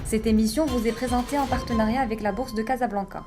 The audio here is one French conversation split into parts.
Cette émission vous est présentée en partenariat avec la Bourse de Casablanca.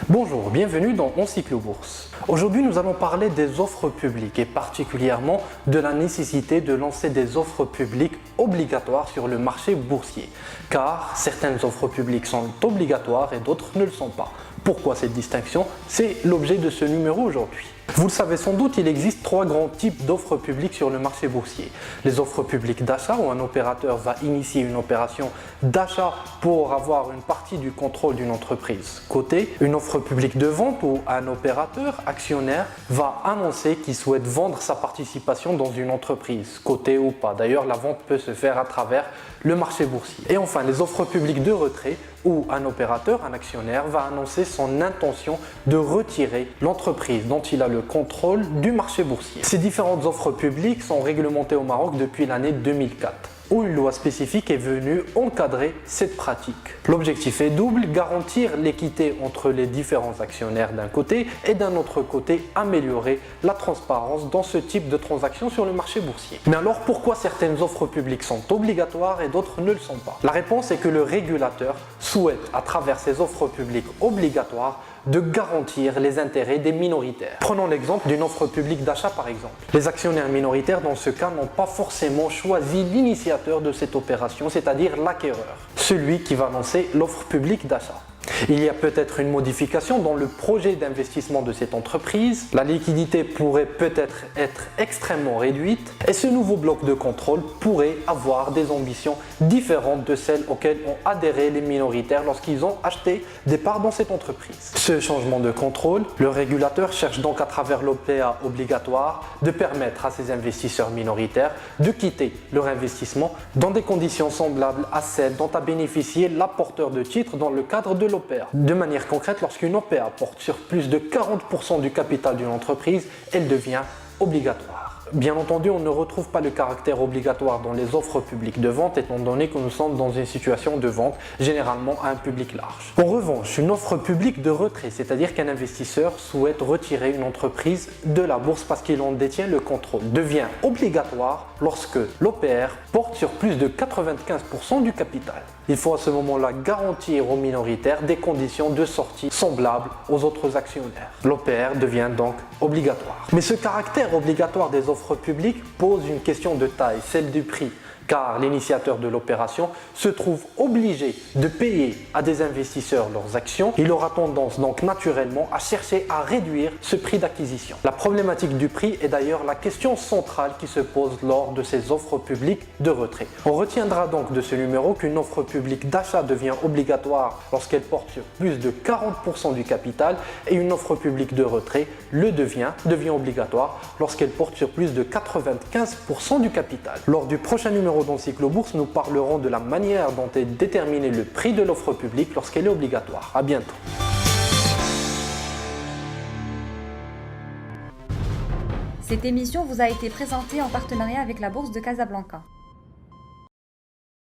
Bonjour, bienvenue dans OnCycloBourse. Aujourd'hui, nous allons parler des offres publiques et particulièrement de la nécessité de lancer des offres publiques obligatoires sur le marché boursier, car certaines offres publiques sont obligatoires et d'autres ne le sont pas. Pourquoi cette distinction? C'est l'objet de ce numéro aujourd'hui. Vous le savez sans doute, il existe trois grands types d'offres publiques sur le marché boursier. Les offres publiques d'achat, où un opérateur va initier une opération d'achat pour avoir une partie du contrôle d'une entreprise cotée. Une offre publique de vente, où un opérateur actionnaire va annoncer qu'il souhaite vendre sa participation dans une entreprise, cotée ou pas. D'ailleurs, la vente peut se faire à travers le marché boursier. Et enfin, les offres publiques de retrait, où un opérateur, un actionnaire, va annoncer son intention de retirer l'entreprise dont il a le contrôle du marché boursier. Ces différentes offres publiques sont réglementées au Maroc depuis l'année 2004. Où une loi spécifique est venue encadrer cette pratique. L'objectif est double, garantir l'équité entre les différents actionnaires d'un côté et d'un autre côté améliorer la transparence dans ce type de transactions sur le marché boursier. Mais alors pourquoi certaines offres publiques sont obligatoires et d'autres ne le sont pas? La réponse est que le régulateur souhaite à travers ces offres publiques obligatoires de garantir les intérêts des minoritaires. Prenons l'exemple d'une offre publique d'achat par exemple. Les actionnaires minoritaires dans ce cas n'ont pas forcément choisi l'initiateur de cette opération, c'est-à-dire l'acquéreur, celui qui va lancer l'offre publique d'achat. Il y a peut-être une modification dans le projet d'investissement de cette entreprise, la liquidité pourrait peut-être être extrêmement réduite et ce nouveau bloc de contrôle pourrait avoir des ambitions différentes de celles auxquelles ont adhéré les minoritaires lorsqu'ils ont acheté des parts dans cette entreprise. Ce changement de contrôle, le régulateur cherche donc à travers l'OPA obligatoire de permettre à ces investisseurs minoritaires de quitter leur investissement dans des conditions semblables à celles dont a bénéficié l'apporteur de titres dans le cadre de l'OPA. De manière concrète, lorsqu'une OPA porte sur plus de 40% du capital d'une entreprise, elle devient obligatoire. Bien entendu, on ne retrouve pas le caractère obligatoire dans les offres publiques de vente étant donné que nous sommes dans une situation de vente généralement à un public large. En revanche, une offre publique de retrait, c'est-à-dire qu'un investisseur souhaite retirer une entreprise de la bourse parce qu'il en détient le contrôle, devient obligatoire lorsque l'OPR porte sur plus de 95% du capital. Il faut à ce moment-là garantir aux minoritaires des conditions de sortie semblables aux autres actionnaires. L'OPR devient donc obligatoire. Mais ce caractère obligatoire des offres publiques pose une question de taille, celle du prix. Car l'initiateur de l'opération se trouve obligé de payer à des investisseurs leurs actions. Il aura tendance donc naturellement à chercher à réduire ce prix d'acquisition. La problématique du prix est d'ailleurs la question centrale qui se pose lors de ces offres publiques de retrait. On retiendra donc de ce numéro qu'une offre publique d'achat devient obligatoire lorsqu'elle porte sur plus de 40% du capital et une offre publique de retrait devient obligatoire lorsqu'elle porte sur plus de 95% du capital. Lors du prochain numéro d'OnCycloBourse, nous parlerons de la manière dont est déterminé le prix de l'offre publique lorsqu'elle est obligatoire. À bientôt. Cette émission vous a été présentée en partenariat avec la Bourse de Casablanca.